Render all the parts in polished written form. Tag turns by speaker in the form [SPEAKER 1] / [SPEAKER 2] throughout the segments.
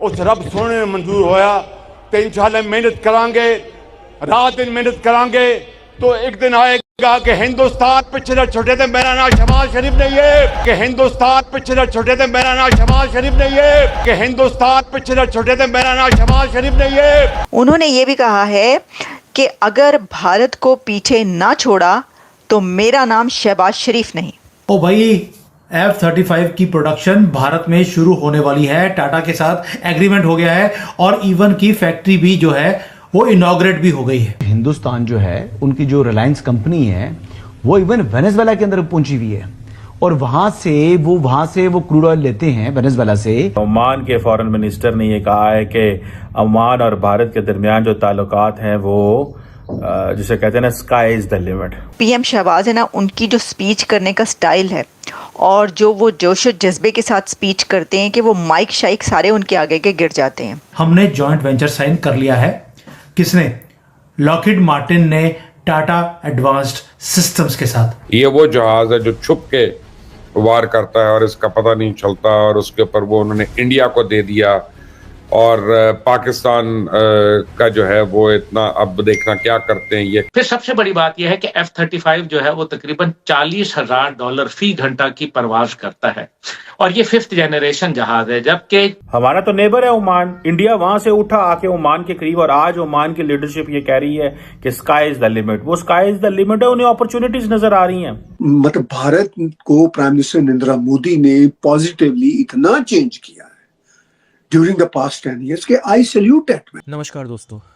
[SPEAKER 1] उस रब सोने ने मंजूर होया तो इंशाल्लाह मेहनत करांगे, रात दिन मेहनत करांगे तो एक दिन आएगा कि हिंदुस्तान पिछले छोटे थे, मेरा नाम शहबाज शरीफ नहीं है, कि हिंदुस्तान पिछले छोटे थे, मेरा नाम शहबाज शरीफ नहीं है, कि हिंदुस्तान पिछले छोटे थे, मेरा नाम शहबाज शरीफ नहीं है।
[SPEAKER 2] उन्होंने ये भी कहा है कि अगर भारत को पीछे ना छोड़ा तो मेरा नाम शहबाज शरीफ नहीं।
[SPEAKER 3] ओ भाई, F-35 की प्रोडक्शन भारत में शुरू होने वाली है, टाटा के साथ एग्रीमेंट हो गया है और इवन की फैक्ट्री भी जो है वो इनॉग्रेट भी हो गई है।
[SPEAKER 4] हिंदुस्तान जो है, उनकी जो रिलायंस कंपनी है वो इवन वेनेजुएला के अंदर पहुंची हुई है और वहां से वो क्रूड ऑयल लेते हैं वेनेजुएला से।
[SPEAKER 5] ओमान के फॉरेन मिनिस्टर ने ये कहा है कि ओमान और भारत के दरमियान जो ताल्लुकात हैं वो जिसे कहते हैं ना, sky is the limit.
[SPEAKER 2] PM Shehbaz है ना, उनकी जो स्पीच करने का स्टाइल है और जो वो जोश और जज्बे के साथ स्पीच करते हैं कि वो माइक शाइक सारे उनके आगे के गिर जाते हैं।
[SPEAKER 3] हमने जॉइंट वेंचर साइन कर लिया है। किसने? लॉकहीड मार्टिन ने टाटा एडवांस्ड सिस्टम्स के साथ।
[SPEAKER 6] ये वो जहाज है जो छुप के वार करता है और इसका पता नहीं चलता, और उसके ऊपर वो उन्होंने इंडिया को दे दिया और पाकिस्तान का जो है वो इतना, अब देखना क्या करते हैं ये।
[SPEAKER 7] फिर सबसे बड़ी बात यह है कि F-35 जो है वो तकरीबन $40,000 फी घंटा की परवाज करता है और ये 5th जनरेशन जहाज है। जबकि
[SPEAKER 5] हमारा तो नेबर है ओमान, इंडिया वहां से उठा आके ओमान के करीब, और आज ओमान की लीडरशिप ये कह रही है कि स्काई इज द लिमिट। वो स्काई इज द लिमिट है, उन्हें अपॉर्चुनिटीज नजर आ रही हैं।
[SPEAKER 8] मतलब भारत को प्राइम मिनिस्टर नरेंद्र मोदी ने पॉजिटिवली इतना चेंज किया है ड्यूरिंग द पास्ट 10 years के आई सैल्यूट इट।
[SPEAKER 9] नमस्कार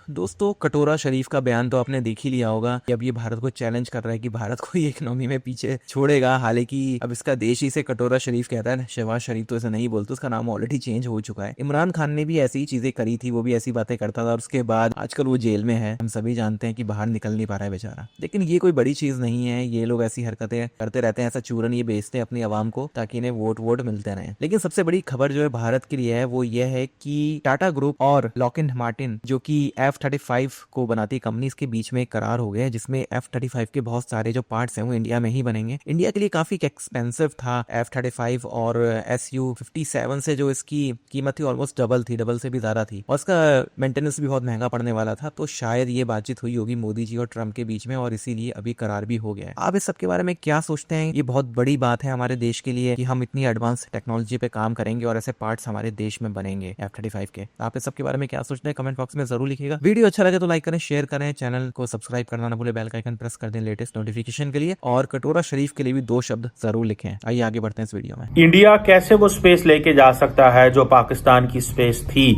[SPEAKER 9] दोस्तों, कटोरा शरीफ का बयान तो आपने देख ही लिया होगा कि अब ये भारत को चैलेंज कर रहा है कि भारत को ये इकोनॉमी में पीछे छोड़ेगा। हालांकि अब इसका देश ही इसे कटोरा शरीफ कहता है, शहबाज शरीफ तो ऐसा नहीं बोलते, उसका नाम ऑलरेडी चेंज हो चुका है। इमरान खान ने भी ऐसी चीजें करी थी, वो भी ऐसी बातें करता था और उसके बाद आजकल वो जेल में है। हम सभी जानते हैं कि बाहर निकल नहीं पा रहा है बेचारा, लेकिन ये कोई बड़ी चीज नहीं है। ये लोग ऐसी हरकतें करते रहते हैं, ऐसा चूरन ये बेचते हैं अपनी आवाम को ताकि इन्हें वोट मिलते रहे। लेकिन सबसे बड़ी खबर जो है भारत के लिए है वो ये है कि टाटा ग्रुप और लॉकहीड मार्टिन जो कि F-35 को बनाती कंपनीज के बीच में करार हो गया है, जिसमें F-35 के बहुत सारे जो पार्ट्स हैं वो इंडिया में ही बनेंगे। इंडिया के लिए काफी एक्सपेंसिव था F-35 और Su-57 से जो इसकी कीमत थी ऑलमोस्ट डबल से भी ज्यादा थी और इसका मेंटेनेंस भी बहुत महंगा पड़ने वाला था। तो शायद ये बातचीत हुई होगी मोदी जी और ट्रम्प के बीच में और इसीलिए अभी करार भी हो गया है। आप इस सब के बारे में क्या सोचते हैं? ये बहुत बड़ी बात है हमारे देश के लिए कि हम इतनी एडवांस टेक्नोलॉजी पे काम करेंगे और ऐसे पार्ट्स हमारे देश में बनेंगे F-35 के। आप इस सब के बारे में क्या सोचते हैं? कमेंट बॉक्स में जरूर लिखिएगा। वीडियो अच्छा लगे तो लाइक करें, शेयर करें, चैनल को सब्सक्राइब करना ना भूलें, बेल का आइकन प्रेस कर दें लेटेस्ट नोटिफिकेशन के लिए और कटोरा शरीफ के लिए भी 2 शब्द जरूर लिखें। आइए आगे बढ़ते हैं इस वीडियो में।
[SPEAKER 5] इंडिया कैसे वो स्पेस लेके जा सकता है जो पाकिस्तान की स्पेस थी,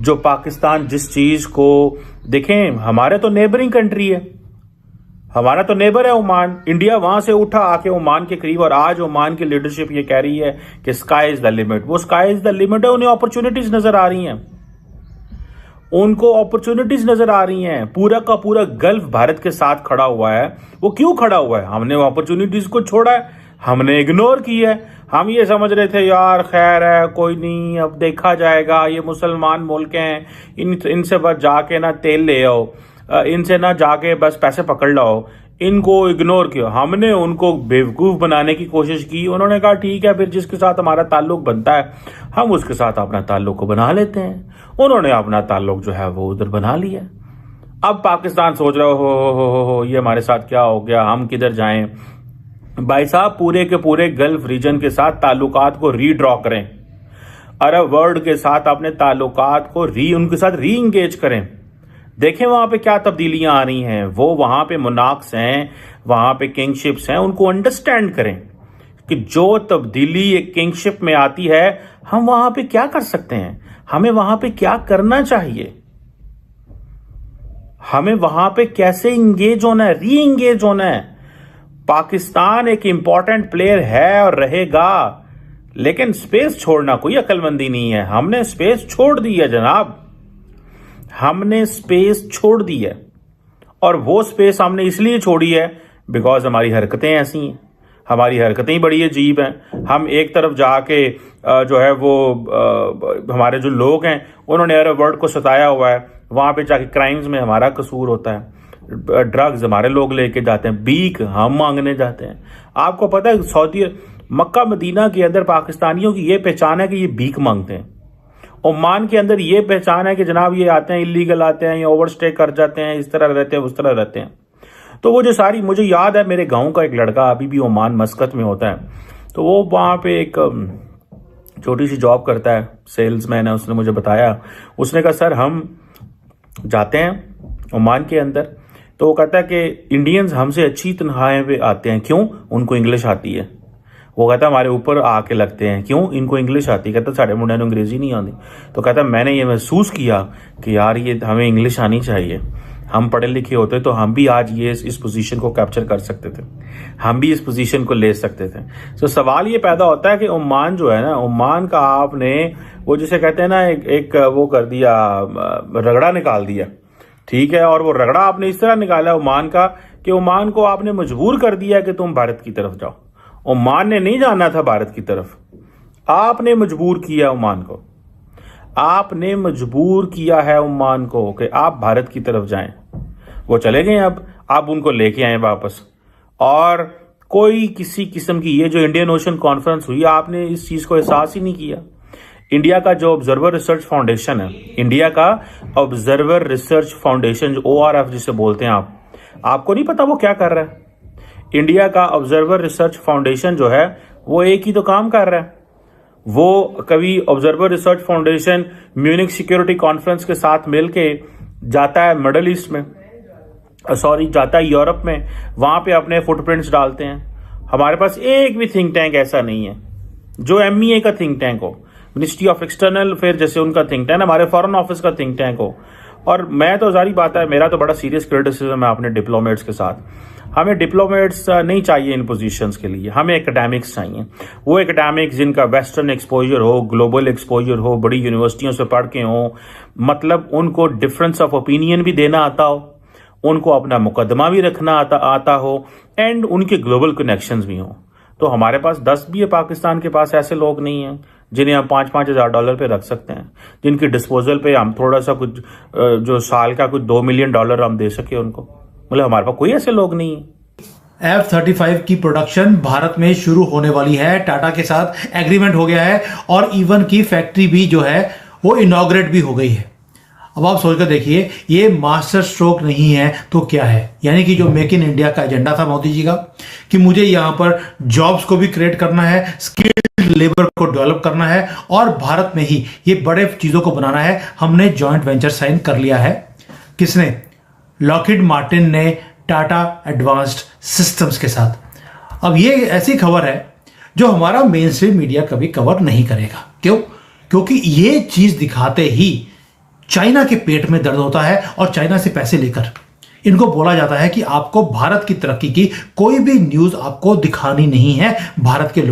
[SPEAKER 5] जो पाकिस्तान जिस चीज को देखें, हमारे तो नेबरिंग कंट्री है, हमारा तो नेबर है ओमान, इंडिया वहां से उठा आके ओमान के करीब, और आज ओमान की लीडरशिप ये कह रही है कि स्काई इज द लिमिट। वो स्काई इज द लिमिट है, उन्हें अपॉर्चुनिटीज नजर आ रही हैं, उनको अपॉर्चुनिटीज नजर आ रही हैं। पूरा का पूरा गल्फ भारत के साथ खड़ा हुआ है। वो क्यों खड़ा हुआ है? हमने वो अपॉर्चुनिटीज को छोड़ा है, हमने इग्नोर किया है। हम ये समझ रहे थे यार खैर है, कोई नहीं, अब देखा जाएगा, ये मुसलमान मुल्क हैं, इनसे बस जाके ना तेल ले आओ, इनसे ना जाके बस पैसे पकड़ लाओ। इनको इग्नोर किया, हमने उनको बेवकूफ बनाने की कोशिश की। उन्होंने कहा ठीक है, फिर जिसके साथ हमारा ताल्लुक बनता है हम उसके साथ अपना ताल्लुक को बना लेते हैं। उन्होंने अपना ताल्लुक जो है वो उधर बना लिया। अब पाकिस्तान सोच रहा हो ये हमारे साथ क्या हो गया, हम किधर जाएं। भाई साहब, पूरे के पूरे गल्फ रीजन के साथ ताल्लुकात को रीड्रॉ करें, अरब वर्ल्ड के साथ अपने ताल्लुकात को उनके साथ री इंगेज करें। देखें वहां पे क्या तब्दीलियां आ रही हैं। वो वहां पे मोनार्क्स हैं, वहां पे किंगशिप्स हैं, उनको अंडरस्टैंड करें कि जो तब्दीली एक किंगशिप में आती है हम वहां पे क्या कर सकते हैं, हमें वहां पे क्या करना चाहिए, हमें वहां पे कैसे इंगेज होना है, री इंगेज होना है। पाकिस्तान एक इंपॉर्टेंट प्लेयर है और रहेगा, लेकिन स्पेस छोड़ना कोई अक्लमंदी नहीं है। हमने स्पेस छोड़ दी है जनाब, हमने स्पेस छोड़ दी है, और वो स्पेस हमने इसलिए छोड़ी है बिकॉज हमारी हरकतें ऐसी हैं, हमारी हरकतें ही बड़ी अजीब हैं। हम एक तरफ जाके जो है वो हमारे जो लोग हैं उन्होंने अरब वर्ल्ड को सताया हुआ है, वहां पे जाके क्राइम्स में हमारा कसूर होता है, ड्रग्स हमारे लोग लेके जाते हैं, भीख हम मांगने जाते हैं। आपको पता है सऊदी मक्का मदीना के अंदर पाकिस्तानियों की ये पहचान है कि ये भीख मांगते हैं। ओमान के अंदर ये पहचान है कि जनाब ये आते हैं, इलीगल आते हैं, ये ओवरस्टे कर जाते हैं, इस तरह रहते हैं, उस तरह रहते हैं। तो वो जो सारी, मुझे याद है मेरे गांव का एक लड़का अभी भी ओमान मस्कत में होता है, तो वो वहाँ पे एक छोटी सी जॉब करता है, सेल्समैन है। उसने मुझे बताया, उसने कहा सर हम जाते हैं ओमान के अंदर, तो वो कहता है कि इंडियंस हमसे अच्छी तनख्वाहें पे आते हैं, क्यों? उनको इंग्लिश आती है। वो कहता है हमारे ऊपर आके लगते हैं, क्यों? इनको इंग्लिश आती है। कहता साढ़े मुंडे अंग्रेजी नहीं आती। तो कहता मैंने ये महसूस किया कि यार ये हमें इंग्लिश आनी चाहिए, हम पढ़े लिखे होते तो हम भी आज ये इस पोजीशन को कैप्चर कर सकते थे, हम भी इस पोजीशन को ले सकते थे। तो सवाल ये पैदा होता है कि ओमान जो है ना, ओमान का आपने वो जिसे कहते हैं ना एक वो कर दिया, रगड़ा निकाल दिया, ठीक है। और वो रगड़ा आपने इस तरह निकाला ओमान का कि ओमान को आपने मजबूर कर दिया कि तुम भारत की तरफ जाओ। ओमान ने नहीं जाना था भारत की तरफ, आपने मजबूर किया ओमान को, आपने मजबूर किया है ओमान को कि आप भारत की तरफ जाएं। वो चले गए, अब आप उनको लेके आए वापस। और कोई किसी किस्म की ये जो इंडियन ओशन कॉन्फ्रेंस हुई, आपने इस चीज को एहसास ही नहीं किया। इंडिया का जो ऑब्जर्वर रिसर्च फाउंडेशन है, इंडिया का ऑब्जर्वर रिसर्च फाउंडेशन, जो ORF जिसे बोलते हैं, आपको नहीं पता वो क्या कर रहा है? इंडिया का ऑब्जर्वर रिसर्च फाउंडेशन जो है वो एक ही तो काम कर रहा है। वो कभी observer research foundation Munich security conference के साथ मिलके जाता है मिडल ईस्ट में, जाता है यूरोप में, वहां पे अपने फुटप्रिंट्स डालते हैं। हमारे पास एक भी थिंक टैंक ऐसा नहीं है जो MEA का थिंक टैंक हो, मिनिस्ट्री ऑफ एक्सटर्नल अफेयर जैसे उनका थिंक टैंक, हमारे फॉरेन ऑफिस का थिंक टैंक हो। और मैं तो जारी बात है, मेरा तो बड़ा सीरियस क्रिटिसिज्म है अपने डिप्लोमेट्स के साथ। हमें डिप्लोमेट्स नहीं चाहिए इन पोजीशंस के लिए, हमें एकेडमिक्स चाहिए। वो एकेडमिक्स जिनका वेस्टर्न एक्सपोजर हो, ग्लोबल एक्सपोजर हो, बड़ी यूनिवर्सिटियों से पढ़ के हो, मतलब उनको डिफरेंस ऑफ ओपिनियन भी देना आता हो, उनको अपना मुकदमा भी रखना आता हो, एंड उनके ग्लोबल कनेक्शंस भी हो। तो हमारे पास 10 भी है पाकिस्तान के पास ऐसे लोग नहीं हैं जिन्हें हम $5-5 हज़ार डॉलर पे रख सकते हैं, जिनकी डिस्पोजल पे हम थोड़ा सा कुछ जो साल का कुछ $2 मिलियन हम दे सके उनको। मतलब हमारे पास कोई ऐसे लोग नहीं है।
[SPEAKER 3] F-35 की प्रोडक्शन भारत में शुरू होने वाली है, टाटा के साथ एग्रीमेंट हो गया है और इवन की फैक्ट्री भी जो है वो इनॉग्रेट भी हो गई है। अब आप सोचकर देखिए, ये मास्टर स्ट्रोक नहीं है तो क्या है? यानी कि जो मेक इन इंडिया का एजेंडा था मोदी जी का, कि मुझे यहां पर जॉब्स को भी क्रिएट करना है, स्किल्ड लेबर को डेवलप करना है और भारत में ही ये बड़े चीजों को बनाना है। हमने जॉइंट वेंचर साइन कर लिया है। किसने? लॉकहीड मार्टिन ने टाटा एडवांस्ड सिस्टम्स के साथ। अब ये ऐसी खबर है जो हमारा मेन स्ट्रीम मीडिया कभी कवर नहीं करेगा। क्यों? क्योंकि ये चीज दिखाते ही चाइना के पेट में दर्द होता है और चाइना से पैसे लेकर इनको बोला जाता है कि आपको भारत की तरक्की की कोई भी न्यूज आपको दिखानी नहीं है, भारत के लोग